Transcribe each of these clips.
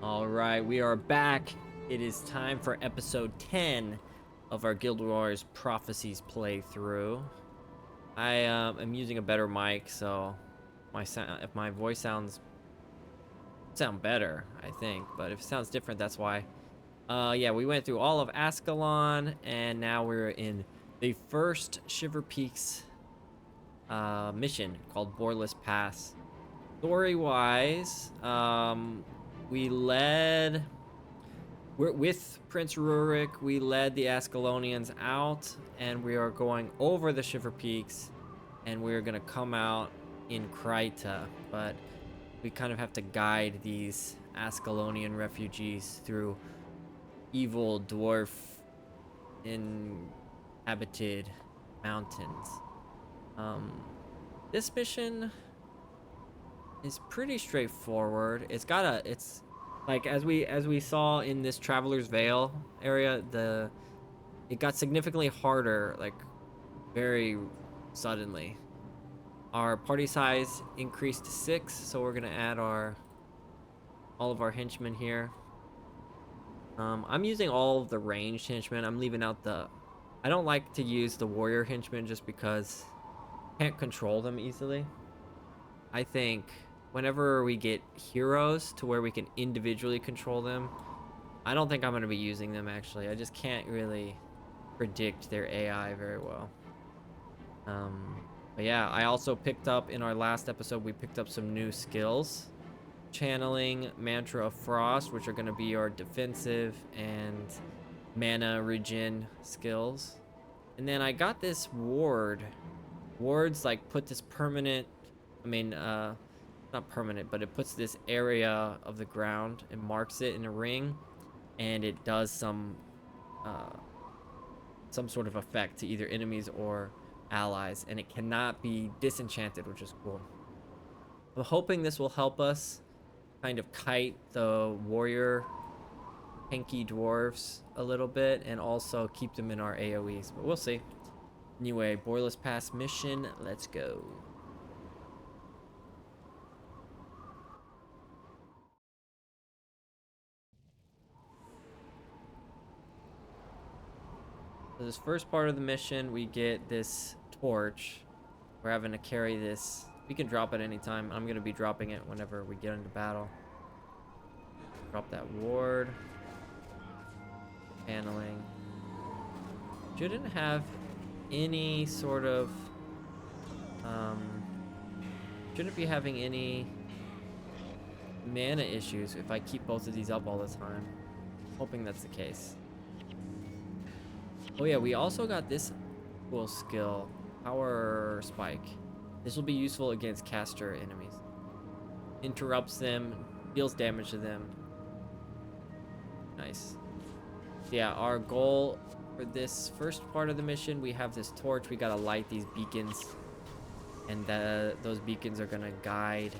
All right, we are back. It is time for episode 10 of our Guild Wars Prophecies playthrough. I am using a better mic, so if my voice sound better, I think, but if it sounds different, that's why. Yeah, we went through all of Ascalon, and now we're in the first Shiver Peaks mission called Borlis Pass. Story-wise, we're with Prince Rurik. We led the Ascalonians out, and we are going over the Shiver Peaks, and we're gonna come out in Kryta, but we kind of have to guide these Ascalonian refugees through evil dwarf inhabited mountains. This mission is pretty straightforward. It's like as we saw in this Traveler's Vale area, it got significantly harder like very suddenly. Our party size increased to 6, so we're gonna add all of our henchmen here. I'm using all of the ranged henchmen. I'm leaving out I don't like to use the warrior henchmen just because I can't control them easily. I think whenever we get heroes to where we can individually control them, I don't think I'm going to be using them, actually. I just can't really predict their AI very well. But yeah, I also picked up, in our last episode, we picked up some new skills. Channeling Mantra of Frost, which are going to be our defensive and mana regen skills. And then I got this ward. Wards, like, put this permanent... not permanent, but it puts this area of the ground and marks it in a ring, and it does some sort of effect to either enemies or allies, and it cannot be disenchanted, which is cool. I'm hoping this will help us kind of kite the warrior tanky dwarves a little bit and also keep them in our AoEs, but we'll see. Anyway, Borlis Pass mission, let's go. So this first part of the mission, we get this torch. We're having to carry this. We can drop it anytime. I'm going to be dropping it whenever we get into battle. Drop that ward. Paneling. Shouldn't have any sort of... shouldn't be having any mana issues if I keep both of these up all the time. Hoping that's the case. Oh yeah, we also got this cool skill, Power Spike. This will be useful against caster enemies. Interrupts them, deals damage to them. Nice. Yeah, our goal for this first part of the mission, we have this torch. We gotta light these beacons, and those beacons are gonna guide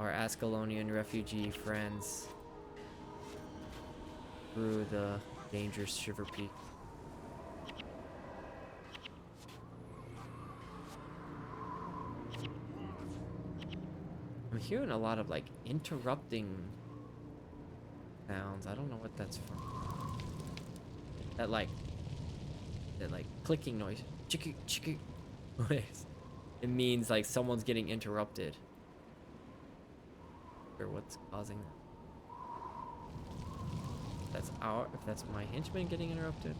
our Ascalonian refugee friends through the dangerous Shiver Peak. I'm hearing a lot of like interrupting sounds. I don't know what that's from. That like clicking noise. Chicky chicky noise. It means like someone's getting interrupted. Or what's causing that? If that's my henchman getting interrupted.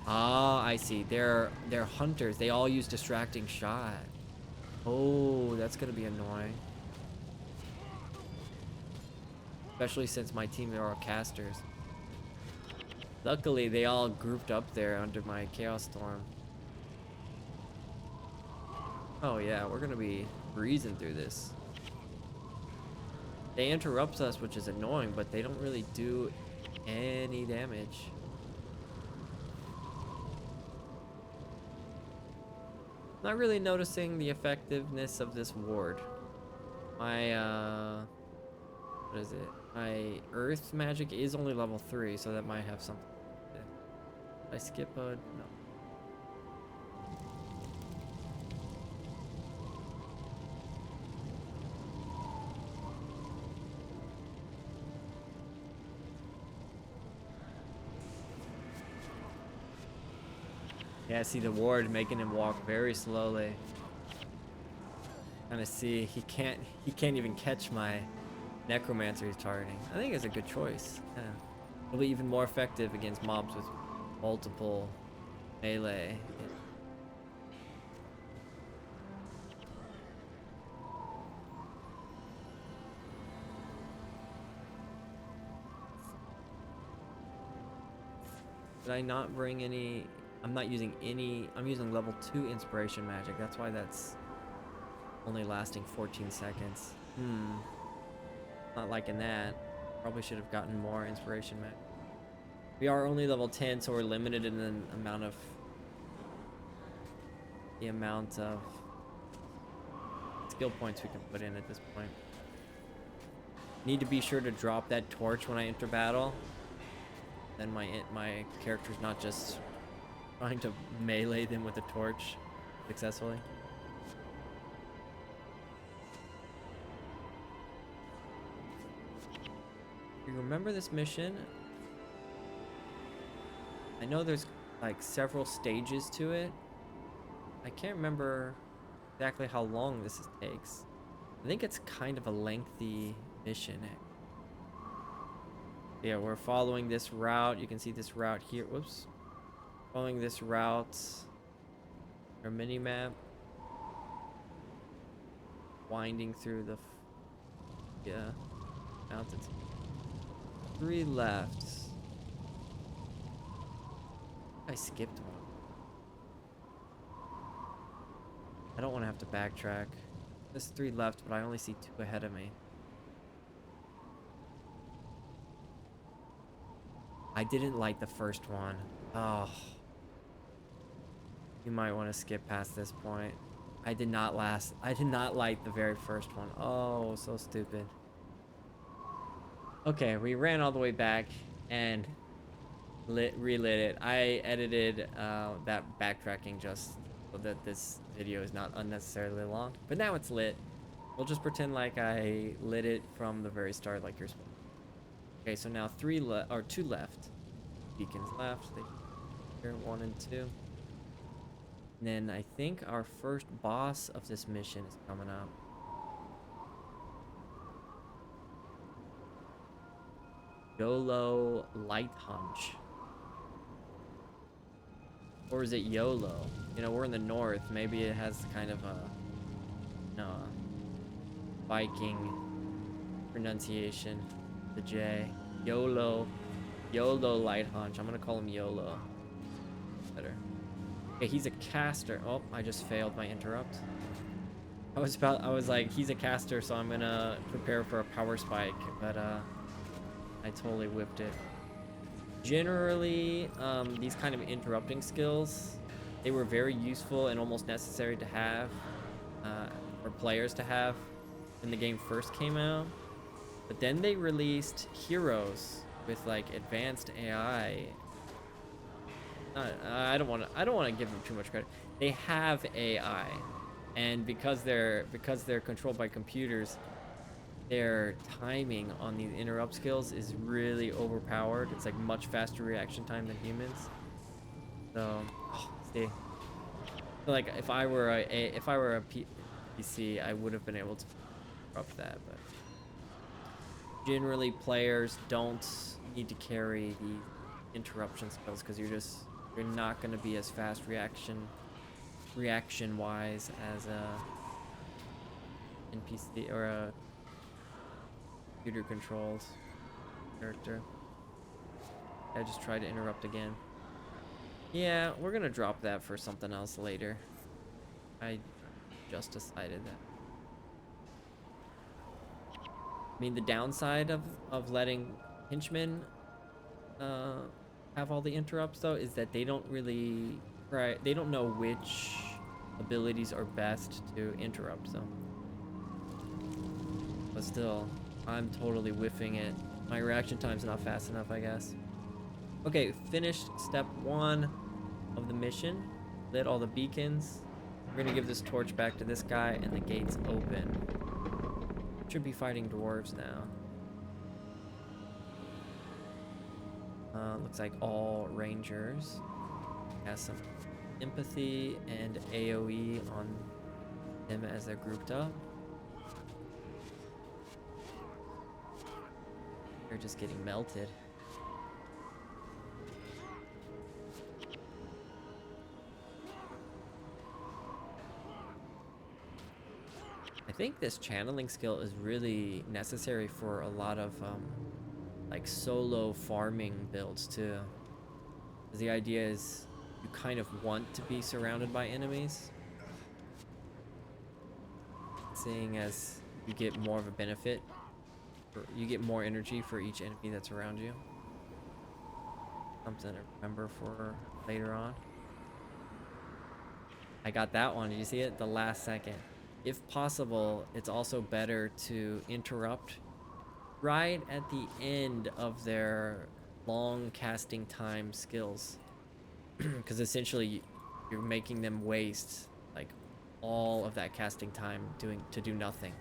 Ah, I see. They're hunters. They all use distracting shot. Oh, that's gonna be annoying. Especially since my team are all casters. Luckily, they all grouped up there under my Chaos Storm. Oh yeah, we're gonna be breezing through this. They interrupt us, which is annoying, but they don't really do any damage. Not really noticing the effectiveness of this ward. My, what is it? My earth magic is only level 3, so that might have something. Did I skip a... no. Yeah, see the ward making him walk very slowly. Kind of see he can't even catch my necromancer he's targeting. I think it's a good choice. Yeah. It'll be even more effective against mobs with multiple melee. Did I not bring any? I'm not using any. I'm using level 2 inspiration magic. That's why that's only lasting 14 seconds. Not liking that. Probably should have gotten more inspiration magic. We are only level 10, so we're limited in the amount of skill points we can put in at this point. Need to be sure to drop that torch when I enter battle. Then my character's not just trying to melee them with a torch successfully. You remember this mission? I know there's like several stages to it. I can't remember exactly how long this takes. I think it's kind of a lengthy mission. Yeah, we're following this route. You can see this route here. Whoops. Following this route. Our mini map. Winding through the mountains. 3 left. I skipped one. I don't want to have to backtrack. There's 3 left, but I only see 2 ahead of me. I didn't like the first one. Oh. You might want to skip past this point. I did not like the very first one. Oh, so stupid. Okay, we ran all the way back and relit it. I edited that backtracking just so that this video is not unnecessarily long. But now it's lit. We'll just pretend like I lit it from the very start, like you're supposed to. Okay, so now 2 left. Beacons left. Here, 1 and 2. And then I think our first boss of this mission is coming up. YOLO Light Hunch. Or is it YOLO? You know, we're in the north. Maybe it has kind of a Viking pronunciation. The J. YOLO Light Hunch. I'm gonna call him YOLO. Better. Okay, he's a caster. Oh, I just failed my interrupt. I was like, he's a caster, so I'm gonna prepare for a power spike, but I totally whipped it. Generally, these kind of interrupting skills, they were very useful and almost necessary to have, for players to have when the game first came out. But then they released heroes with like advanced AI. I don't want to give them too much credit. They have AI, and because they're controlled by computers, their timing on these interrupt skills is really overpowered. It's like much faster reaction time than humans. So, see, so like if I were a PC, I would have been able to interrupt that, but generally players don't need to carry the interruption skills because you're not going to be as fast reaction wise as a NPC or a computer controlled character. I just tried to interrupt again. Yeah, we're gonna drop that for something else later. I just decided that. I mean, the downside of letting henchmen have all the interrupts though is that they don't know which abilities are best to interrupt them. But still, I'm totally whiffing it. My reaction time's not fast enough, I guess. Okay, finished step 1 of the mission. Lit all the beacons. We're gonna give this torch back to this guy, and the gate's open. Should be fighting dwarves now. Looks like all rangers. Has some empathy and AoE on them as they're grouped up. They're just getting melted. I think this channeling skill is really necessary for a lot of like solo farming builds too. 'Cause the idea is you kind of want to be surrounded by enemies, seeing as you get more of a benefit, or you get more energy for each enemy that's around you. Something to remember for later on. I got that one. Did you see it? The last second. If possible, it's also better to interrupt right at the end of their long casting time skills. Because essentially you're making them waste like all of that casting time to do nothing.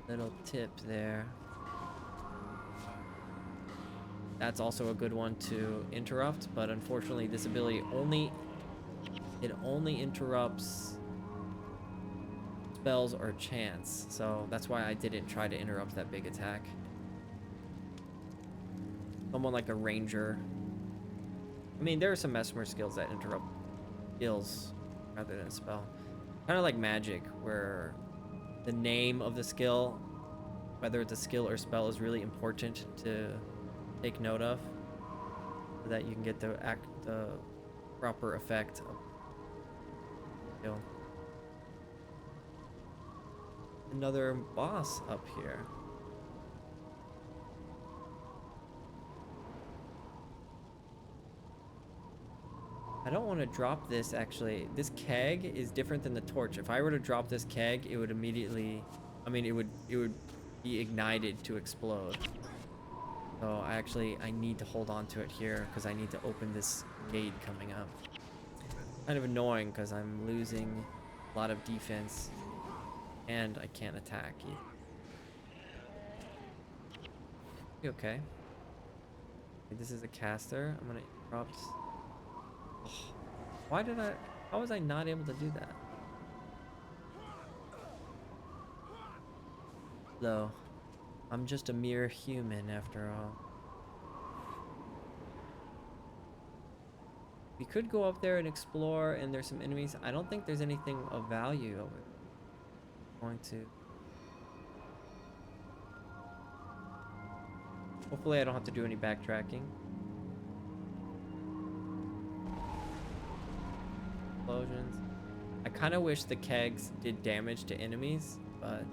Little tip there. That's also a good one to interrupt, but unfortunately this ability only interrupts spells or chants, so that's why I didn't try to interrupt that big attack. Someone like a ranger. I mean, there are some mesmer skills that interrupt skills rather than a spell. Kind of like magic, where the name of the skill, whether it's a skill or spell, is really important to take note of, so that you can get the proper effect of the skill. Another boss up here. I don't want to drop this actually. This keg is different than the torch. If I were to drop this keg, it would immediately, I mean, it would be ignited to explode. So I need to hold on to it here because I need to open this gate coming up. Kind of annoying because I'm losing a lot of defense and I can't attack either. You okay? This is a caster. I'm gonna interrupt. Oh, how was I not able to do that? Though, I'm just a mere human after all. We could go up there and explore, and there's some enemies. I don't think there's anything of value over there. I'm going to. Hopefully I don't have to do any backtracking. Explosions. I kind of wish the kegs did damage to enemies, but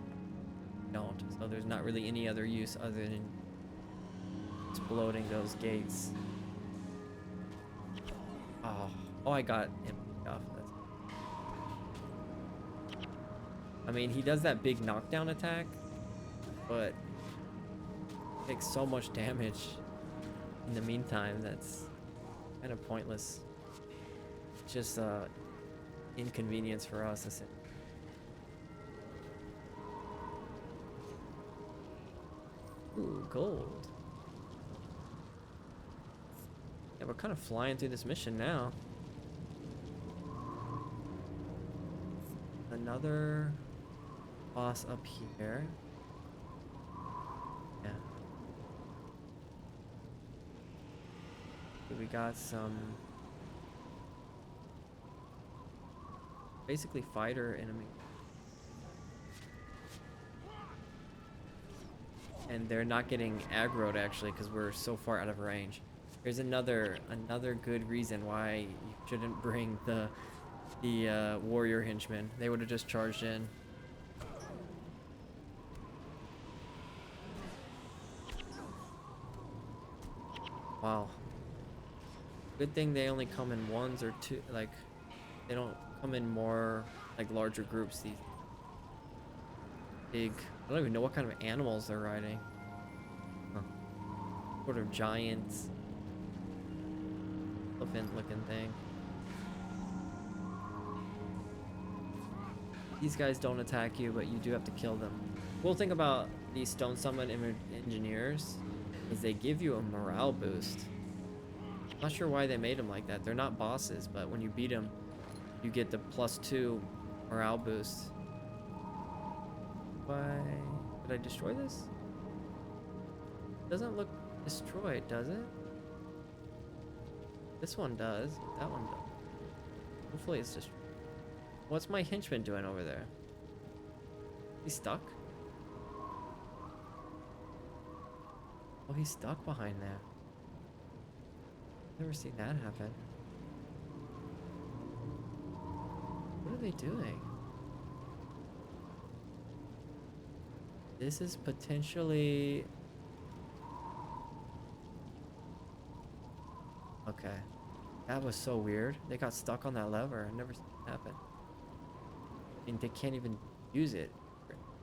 don't. So there's not really any other use other than exploding those gates. Oh, I got him off. I mean, he does that big knockdown attack, but takes so much damage in the meantime that's kind of pointless. Just inconvenience for us, isn't it? Ooh, gold. Yeah, we're kind of flying through this mission now. Another boss up here. Yeah. We got some basically fighter enemy. And they're not getting aggroed actually because we're so far out of range. There's another good reason why you shouldn't bring the warrior henchmen. They would have just charged in. Wow. Good thing they only come in ones or two, like they don't come in more like larger groups. These big, I don't even know what kind of animals they're riding. Huh. Sort of giants, elephant looking thing. These guys don't attack you, but you do have to kill them. Cool thing about these Stone Summit engineers is they give you a morale boost. Not sure why they made them like that. They're not bosses, but when you beat them, you get the +2 morale boost. Why did I destroy this? Doesn't look destroyed, does it? This one does. That one does. Hopefully it's destroyed. What's my henchman doing over there? He's stuck? Oh, he's stuck behind there. Never seen that happen. What are they doing? This is potentially... Okay. That was so weird. They got stuck on that lever. I never seen it happen. I mean, they can't even use it.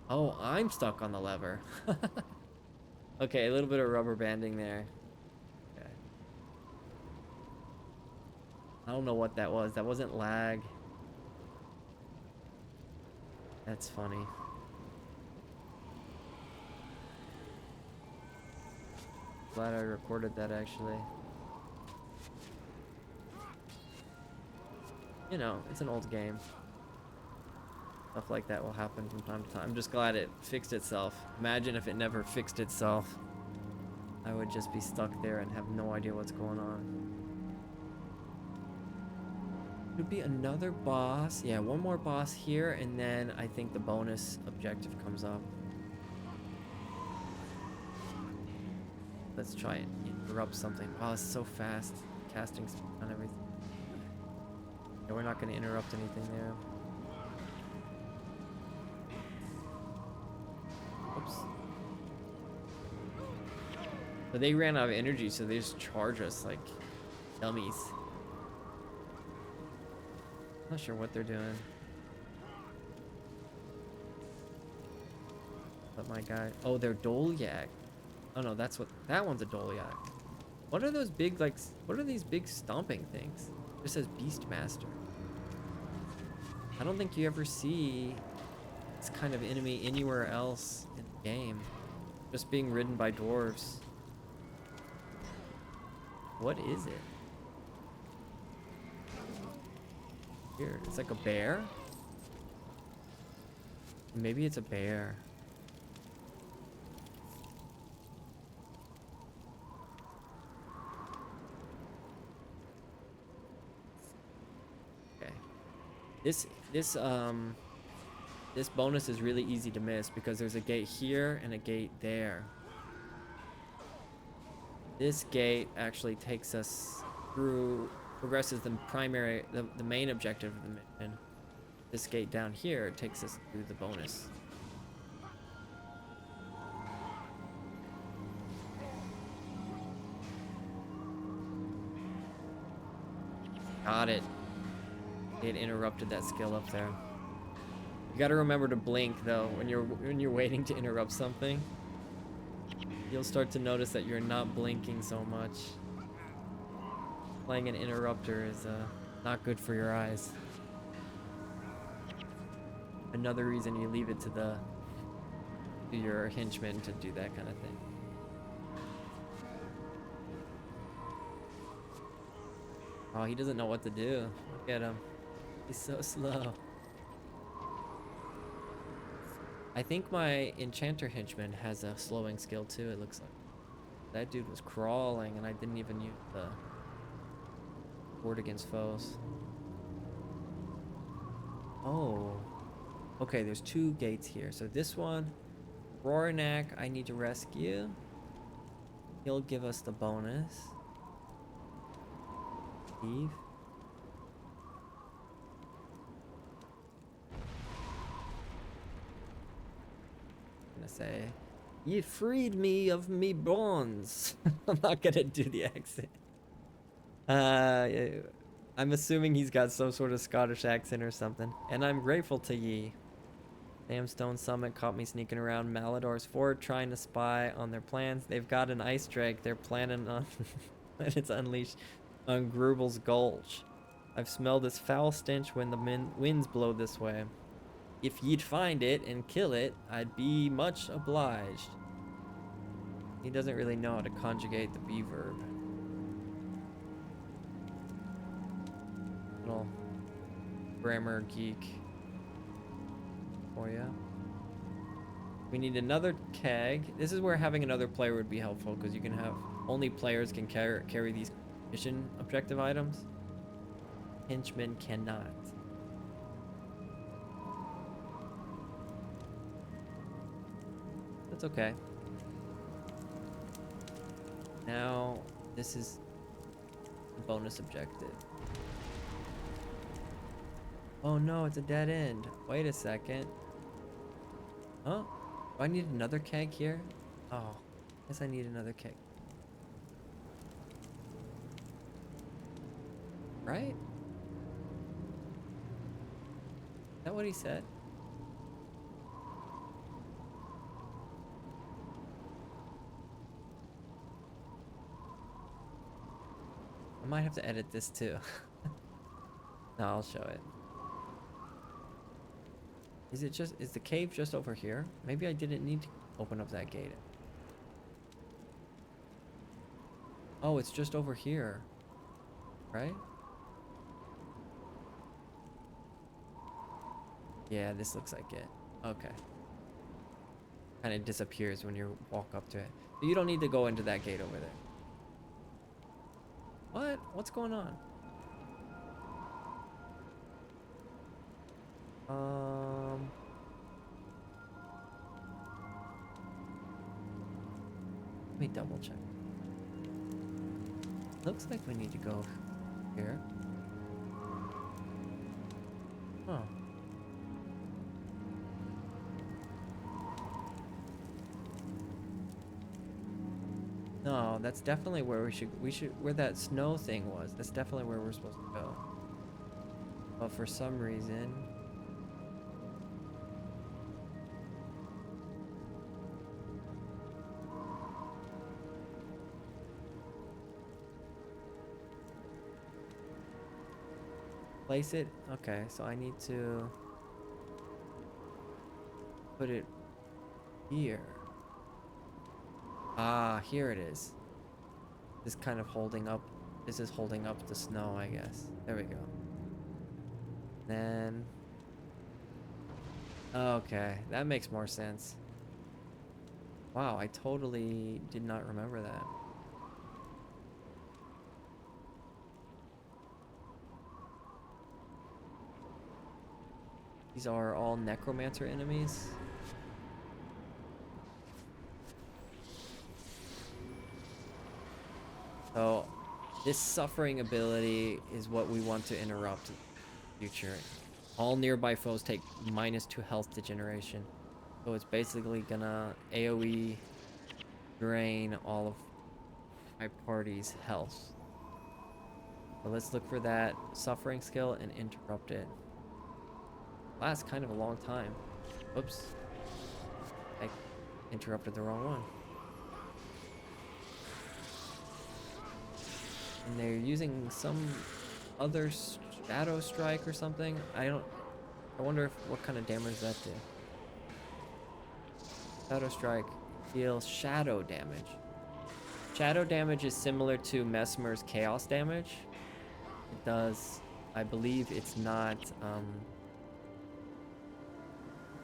Oh, I'm stuck on the lever. Okay, a little bit of rubber banding there. Okay. I don't know what that was. That wasn't lag. That's funny. Glad I recorded that, actually. You know, it's an old game. Stuff like that will happen from time to time. I'm just glad it fixed itself. Imagine if it never fixed itself. I would just be stuck there and have no idea what's going on. Could be another boss. Yeah, one more boss here, and then I think the bonus objective comes up. Let's try and interrupt something. Wow, it's so fast. Casting speed on everything. Yeah, we're not going to interrupt anything there. Oops. But they ran out of energy, so they just charge us like dummies. Not sure what they're doing. But my guy... Oh, they're Dolyak. Oh no, that's what... That one's a Dolyak. What are those big, like... What are these big stomping things? It just says Beastmaster. I don't think you ever see this kind of enemy anywhere else in the game. Just being ridden by dwarves. What is it? Weird. It's like a bear? Maybe it's a bear. Okay. This bonus is really easy to miss because there's a gate here and a gate there. This gate actually takes us through, progresses the primary, the main objective of the mission. This gate down here takes us through the bonus. Got it. It interrupted that skill up there. You gotta remember to blink though when you're waiting to interrupt something. You'll start to notice that you're not blinking so much. Playing an interrupter is not good for your eyes. Another reason you leave it to your henchman to do that kind of thing. Oh, he doesn't know what to do. Look at him. He's so slow. I think my enchanter henchman has a slowing skill too, it looks like. That dude was crawling and I didn't even use the ward against foes. Oh. Okay, there's two gates here. So this one, Roranak, I need to rescue. He'll give us the bonus. Eve. Say, "You freed me of me bonds." I'm not gonna do the accent. I'm assuming he's got some sort of Scottish accent or something. And I'm grateful to ye. Damn, Stone Summit caught me sneaking around Malador's fort trying to spy on their plans. They've got an ice drake they're planning on when it's unleashed on Grubel's Gulch. I've smelled this foul stench when the winds blow this way. If you'd find it and kill it, I'd be much obliged. He doesn't really know how to conjugate the be verb. Little grammar geek for ya. We need another keg. This is where having another player would be helpful, because you can have only players can carry these mission objective items. Henchmen cannot. That's okay. Now, this is the bonus objective. Oh no, it's a dead end. Wait a second. Huh? Do I need another keg here? Oh, guess I need another keg. Right? Is that what he said? I might have to edit this too. No, I'll show it. Is the cave just over here? Maybe I didn't need to open up that gate. Oh, it's just over here. Right? Yeah, this looks like it. Okay. Kind of disappears when you walk up to it. But you don't need to go into that gate over there. What? What's going on? Let me double check. Looks like we need to go here. Huh. No, that's definitely where we should where that snow thing was. That's definitely where we're supposed to go. But for some reason, place it. Okay, so I need to put it here. Ah, here it is. This kind of holding up. This is holding up the snow, I guess. There we go. Then. Okay, that makes more sense. Wow, I totally did not remember that. These are all necromancer enemies. So, this suffering ability is what we want to interrupt in the future. All nearby foes take -2 health degeneration. So it's basically gonna AoE drain all of my party's health. So let's look for that suffering skill and interrupt it. Lasts kind of a long time. Oops. I interrupted the wrong one. And they're using some other shadow strike or something. I wonder what kind of damage that do. Shadow strike deals shadow damage. Shadow damage is similar to Messmer's chaos damage. It does, I believe it's not,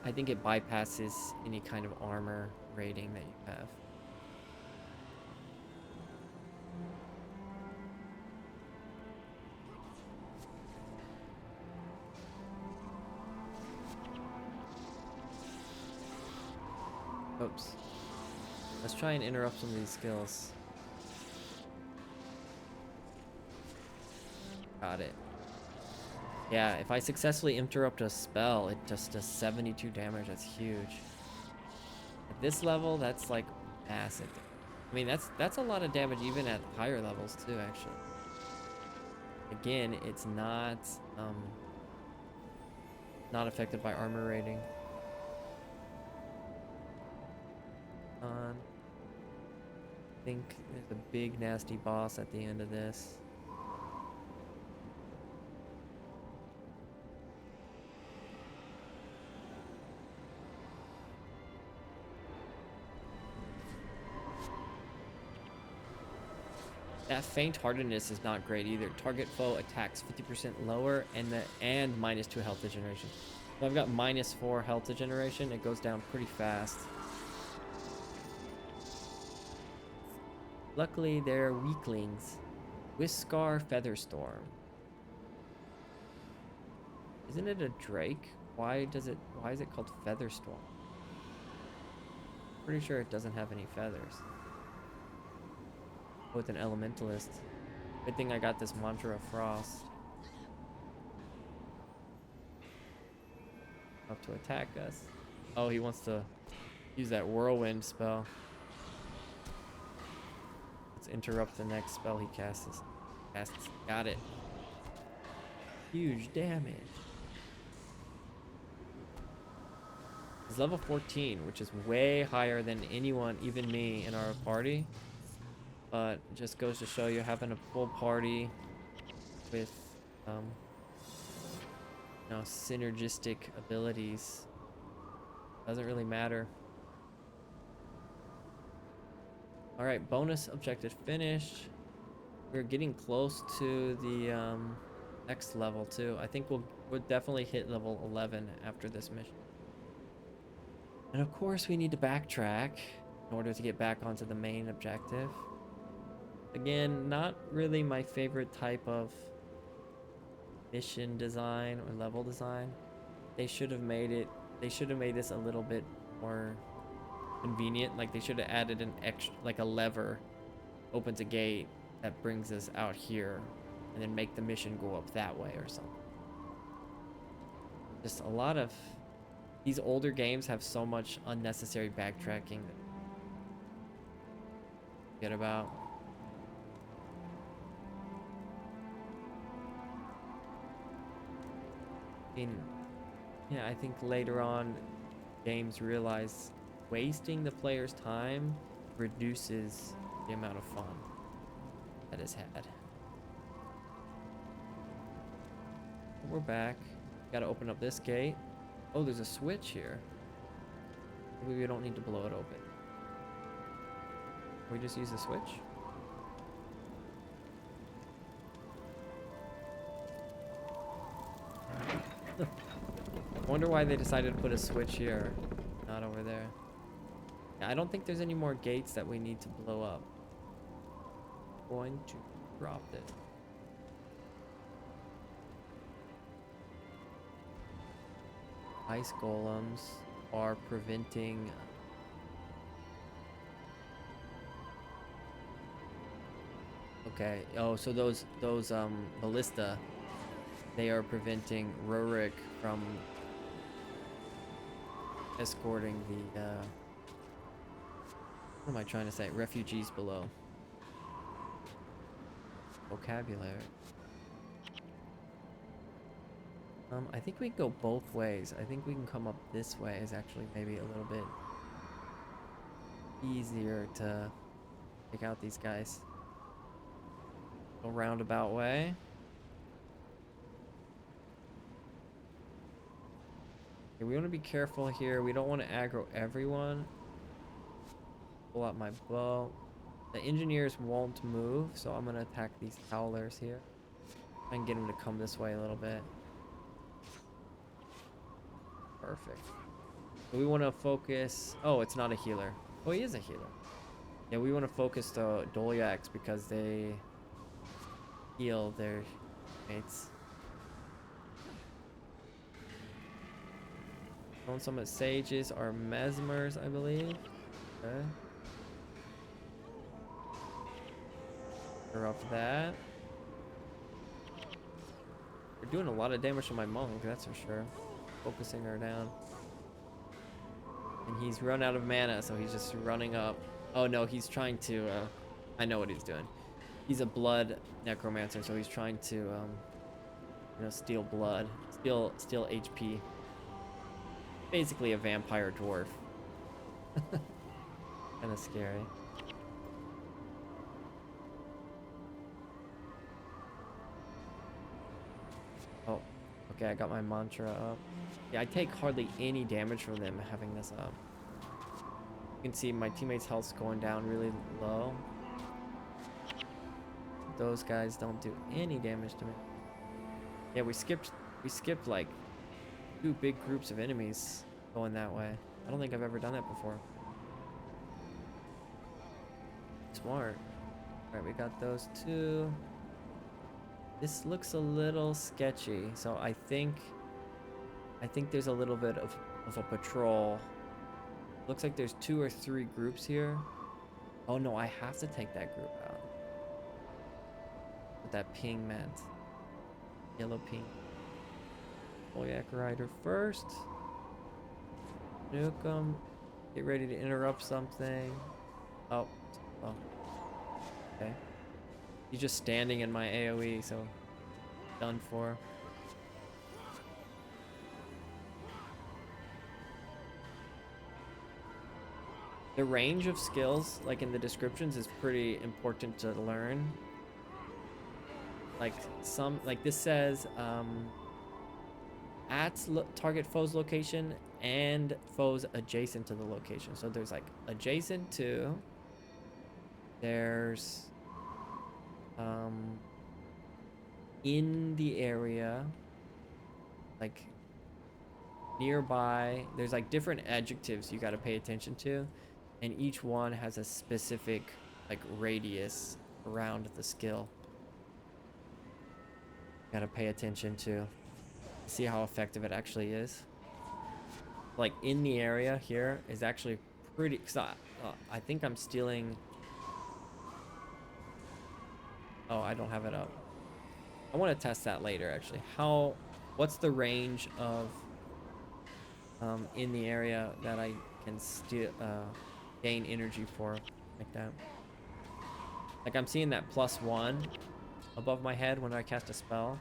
I think it bypasses any kind of armor rating that you have. Oops. Let's try and interrupt some of these skills. Got it. Yeah, if I successfully interrupt a spell, it just does 72 damage. That's huge. At this level, that's like massive. I mean, that's a lot of damage even at higher levels too, actually. Again, it's not affected by armor rating. I think there's a big nasty boss at the end of this. That faint-heartedness is not great either. Target foe attacks 50% lower and -2 health degeneration. So I've got -4 health degeneration. It goes down pretty fast. Luckily, they're weaklings. Whiskar Featherstorm. Isn't it a drake? Why is it called Featherstorm? Pretty sure it doesn't have any feathers. With an elementalist. Good thing I got this Mantra of Frost. Up to attack us. Oh, he wants to use that whirlwind spell. Let's interrupt the next spell he casts. Got it. Huge damage. He's level 14, which is way higher than anyone, even me, in our party. But it just goes to show you, having a full party with synergistic abilities doesn't really matter. All right, bonus objective finished. We're getting close to the next level too. I think we'll definitely hit level 11 after this mission. And of course we need to backtrack in order to get back onto the main objective. Again, not really my favorite type of mission design or level design. They should have made this a little bit more convenient. Like, they should have added an extra, like a lever opens a gate that brings us out here, and then make the mission go up that way or something. Just a lot of these older games have so much unnecessary backtracking that forget about. Yeah, I think later on games realize wasting the player's time reduces the amount of fun that is had. We're back. Gotta open up this gate. Oh, there's a switch here. Maybe we don't need to blow it open. Can we just use the switch? I wonder why they decided to put a switch here, not over there. Yeah, I don't think there's any more gates that we need to blow up. Going to drop this. Ice golems are preventing okay. Oh, so those ballista, they are preventing Rurik from escorting the what am I trying to say? Refugees below. Vocabulary. I think we can go both ways. I think we can come up this way is actually maybe a little bit easier to take out these guys. A roundabout way. Okay, we want to be careful here. We don't want to aggro everyone. Pull out my bow. The engineers won't move, so I'm going to attack these howlers here. Try and get them to come this way a little bit. Perfect. So we want to focus. Oh, it's not a healer. Oh, he is a healer. Yeah, we want to focus the Dolyaks because they heal their mates. Stone Summit Sages are mesmers, I believe. Okay. Interrupt that. We're doing a lot of damage to my monk, that's for sure. Focusing her down. And he's run out of mana, so he's just running up. Oh no, he's trying to, I know what he's doing. He's a blood necromancer, so he's trying to, steal blood. Steal HP. Basically a vampire dwarf. Kinda scary. Oh, okay, I got my mantra up. Yeah, I take hardly any damage from them having this up. You can see my teammates' health's going down really low. those guys don't do any damage to me. Yeah, we skipped like 2 big groups of enemies going that way. I don't think I've ever done that before. Smart. Alright, we got those 2. This looks a little sketchy, so I think there's a little bit of a patrol. Looks like there's 2 or 3 groups here. Oh no, I have to take that group out. What that ping meant. Yellow ping. Boyak Rider first. Nuke 'em. Get ready to interrupt something. Oh. Okay. He's just standing in my AoE, so done for. The range of skills, like in the descriptions, is pretty important to learn. Like this says, at target foe's location and foes adjacent to the location. So there's like adjacent to, there's in the area, like nearby. There's like different adjectives you got to pay attention to, and each one has a specific like radius around the skill. Got to pay attention to see how effective it actually is. Like in the area here is actually pretty, cause I think I'm stealing. Oh, I don't have it up. I want to test that later actually. What's the range of in the area that I can steal gain energy for, like that. Like I'm seeing that +1 above my head when I cast a spell.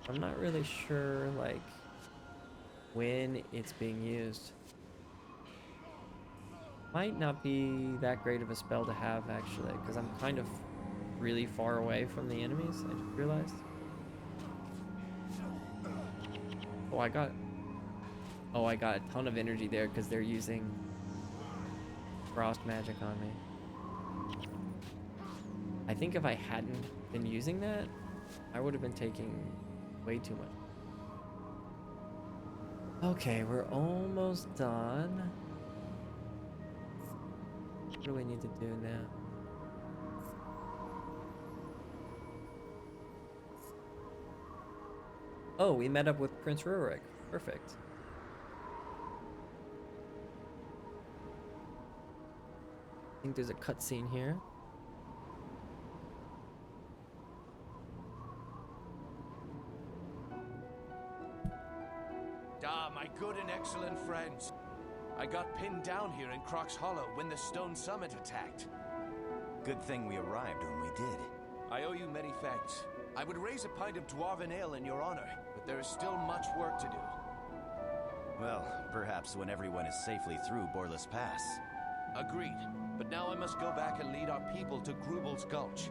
I'm not really sure like when it's being used. Might not be that great of a spell to have actually, because I'm kind of really far away from the enemies. I just realized. Oh, I got a ton of energy there because they're using frost magic on me. I think if I hadn't been using that, I would have been taking way too much. Okay, we're almost done. What do we need to do now? Oh, we met up with Prince Rurik. Perfect. I think there's a cutscene here. Ah, my good and excellent friends. I got pinned down here in Croc's Hollow when the Stone Summit attacked. Good thing we arrived when we did. I owe you many thanks. I would raise a pint of dwarven ale in your honor, but there is still much work to do. Well, perhaps when everyone is safely through Borlis Pass. Agreed, but now I must go back and lead our people to Grubel's Gulch.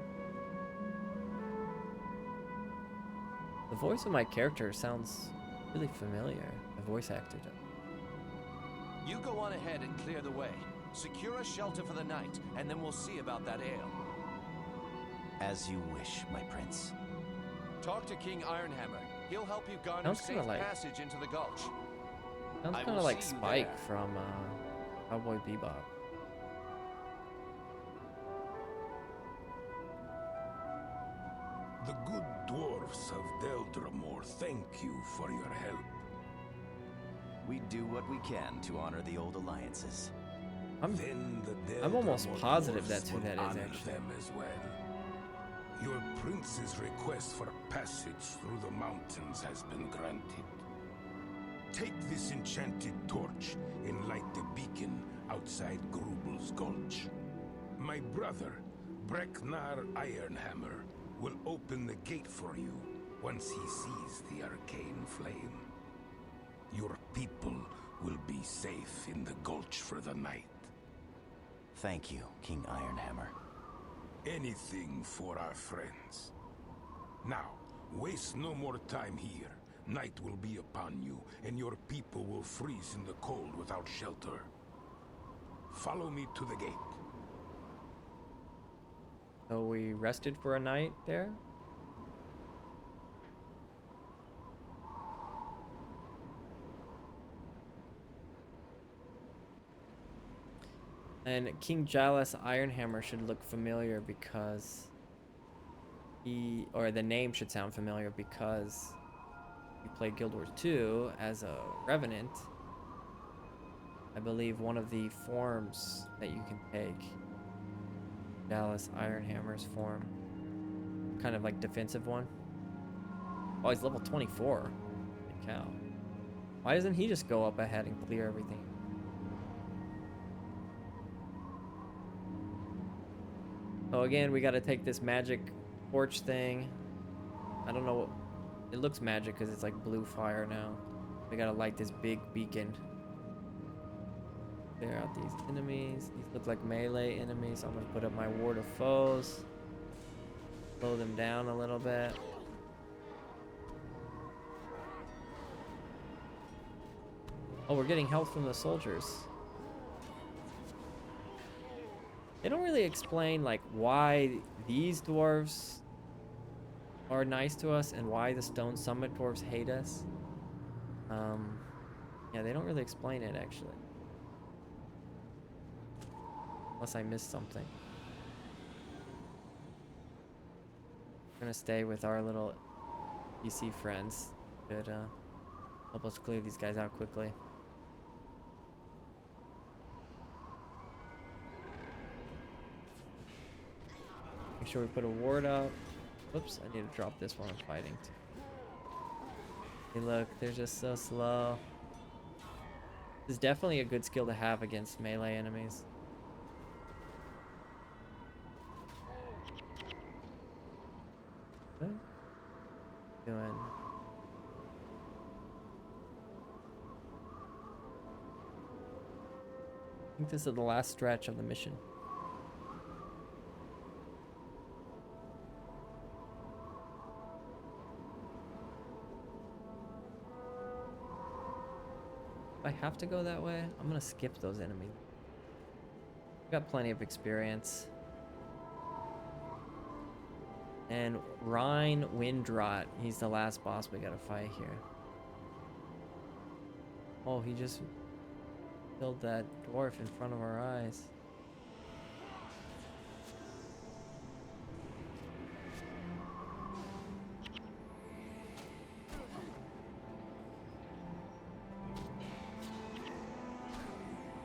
The voice of my character sounds really familiar. The voice actor does. You go on ahead and clear the way. Secure a shelter for the night, and then we'll see about that ale. As you wish, my prince. Talk to King Ironhammer. He'll help you garner safe passage into the gulch. Sounds kind of like Spike from Cowboy Bebop. The good dwarfs of Deldramore thank you for your help. We do what we can to honor the old alliances. I'm almost positive that's who that is, actually. Them as well. Your prince's request for passage through the mountains has been granted. Take this enchanted torch and light the beacon outside Grubel's Gulch. My brother, Breknar Ironhammer, will open the gate for you once he sees the arcane flame. Your people will be safe in the gulch for the night. Thank you, King Ironhammer. Anything for our friends. Now, waste no more time here. Night will be upon you, and your people will freeze in the cold without shelter. Follow me to the gate. So we rested for a night there. And King Jalis Ironhammer should look familiar because or the name should sound familiar because he played Guild Wars 2 as a Revenant. I believe one of the forms that you can take, Jalis Ironhammer's form, kind of like defensive one. Oh, he's level 24. Holy cow. Why doesn't he just go up ahead and clear everything? So again, we got to take this magic torch thing. I don't know what it looks magic because it's like blue fire now. We got to light this big beacon. Clear out these enemies. These look like melee enemies. So I'm gonna put up my ward of foes. Slow them down a little bit. Oh, we're getting help from the soldiers. They don't really explain like why these dwarves are nice to us and why the Stone Summit Dwarves hate us. Yeah, they don't really explain it actually. Unless I missed something. I'm gonna stay with our little PC friends. Could help us clear these guys out quickly. Make sure we put a ward up. Oops, I need to drop this while I'm fighting too. Hey look, they're just so slow. This is definitely a good skill to have against melee enemies. What? Doing. I think this is the last stretch of the mission. If I have to go that way, I'm gonna skip those enemies. I've got plenty of experience. And Rhine Windrot, he's the last boss we gotta fight here. Oh, he just killed that dwarf in front of our eyes.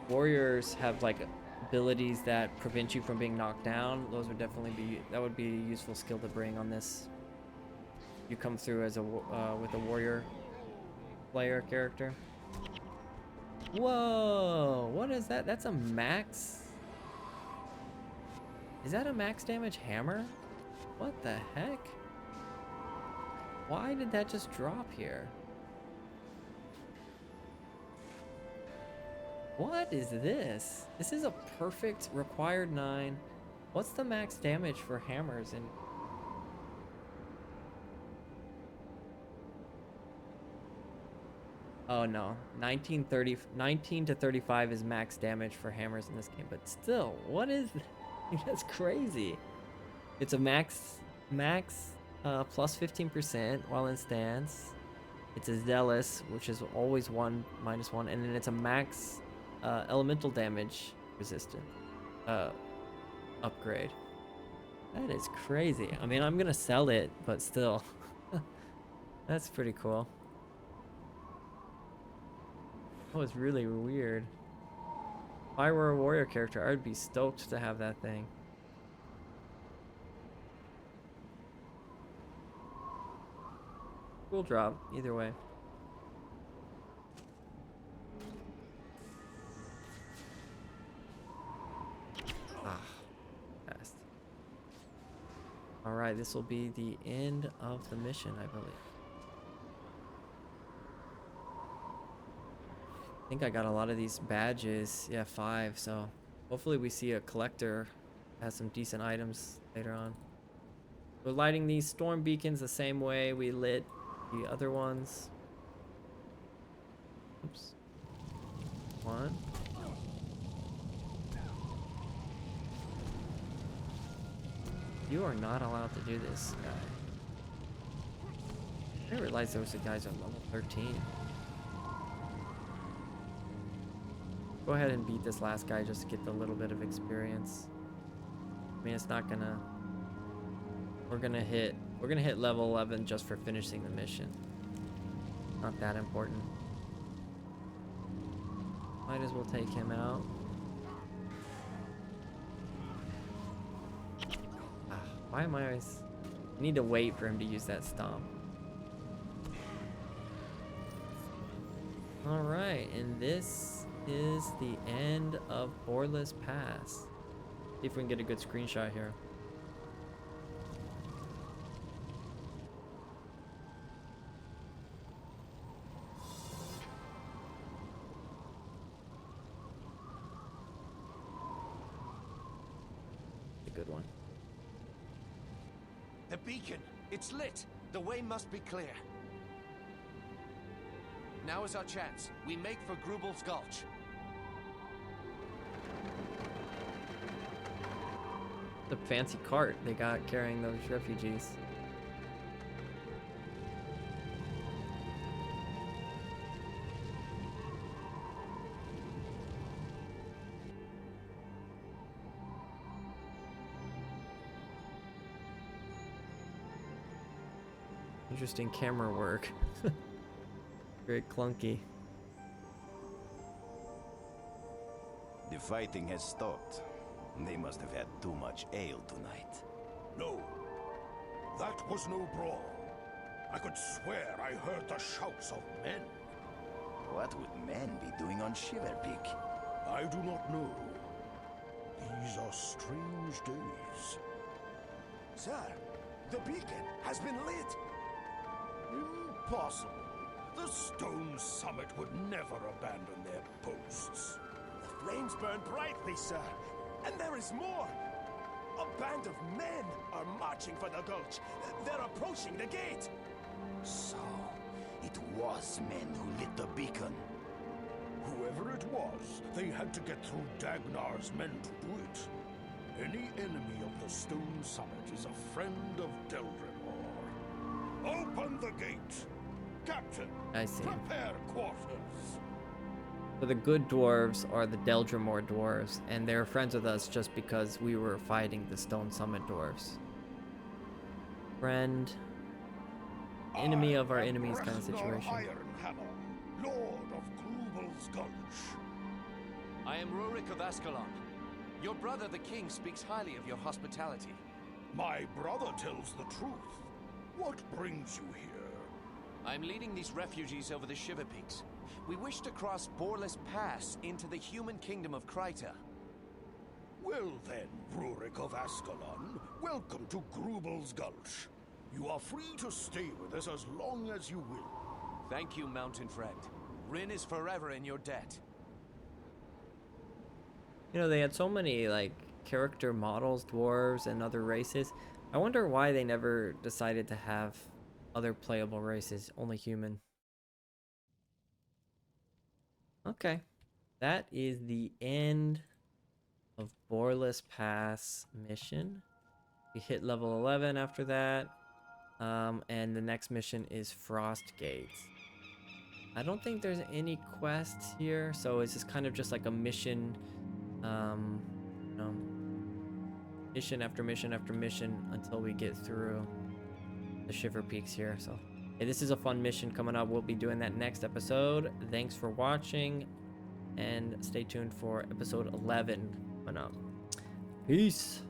Warriors have like abilities that prevent you from being knocked down. Those would definitely be, that would be a useful skill to bring on this. You come through as a with a warrior player character. Whoa, what is that? That's a max. Is that a max damage hammer? What the heck? Why did that just drop here? What is this? This is a perfect required 9. What's the max damage for hammers in... Oh no, 19 to 35 is max damage for hammers in this game, but still, what is... That's crazy. It's a max plus 15% while in stance. It's a zealous, which is always -1, and then it's a max elemental damage resistant upgrade. That is crazy. I mean, I'm gonna sell it, but still. That's pretty cool. That was really weird. If I were a warrior character, I would be stoked to have that thing. Cool drop, either way. Fast. Alright, this will be the end of the mission, I believe. I think I got a lot of these badges. Yeah, 5, so hopefully we see a collector that has some decent items later on. We're lighting these storm beacons the same way we lit the other ones. Oops. 1. You are not allowed to do this, guy. I didn't realize those guys on level 13. Go ahead and beat this last guy just to get the little bit of experience. I mean, it's not gonna... We're gonna hit level 11 just for finishing the mission. Not that important. Might as well take him out. Why am I always... I need to wait for him to use that stomp. Alright, and this is the end of Borlis Pass. See if we can get a good screenshot here. A good one. The beacon! It's lit! The way must be clear. Now is our chance. We make for Grubel's Gulch. The fancy cart they got carrying those refugees. Interesting camera work. Very clunky. The fighting has stopped. They must have had too much ale tonight. No, that was no brawl. I could swear I heard the shouts of men. What would men be doing on Shiverpeak? I do not know. These are strange days. Sir, the beacon has been lit. Impossible. The Stone Summit would never abandon their posts. The flames burn brightly, sir. And there is more. A band of men are marching for the gulch. They're approaching the gate. So, it was men who lit the beacon. Whoever it was, they had to get through Dagnar's men to do it. Any enemy of the Stone Summit is a friend of Deldrimor. Open the gate! Captain, I see. prepare quarters. So the good dwarves are the Deldrimor dwarves, and they're friends with us just because we were fighting the Stone Summit Dwarves. Friend, enemy of our enemies kind of situation. Ironhammer, Lord of Grubel's Gulch. I am Rurik of Ascalon. Your brother, the king, speaks highly of your hospitality. My brother tells the truth. What brings you here? I'm leading these refugees over the Shiver Peaks. We wish to cross Borlis Pass into the human kingdom of Kryta. Well then, Rurik of Ascalon, welcome to Grubel's Gulch. You are free to stay with us as long as you will. Thank you, mountain friend. Rin is forever in your debt. You know, they had so many, like, character models, dwarves, and other races. I wonder why they never decided to have other playable races, only human. Okay. That is the end of Borlis Pass mission. We hit level 11 after that. And the next mission is Frost Gate. I don't think there's any quests here, so it's just kind of just like a mission, you know, mission after mission after mission until we get through the Shiver Peaks here. So hey, this is a fun mission coming up. We'll be doing that next episode. Thanks for watching, and stay tuned for episode 11 coming up. Peace.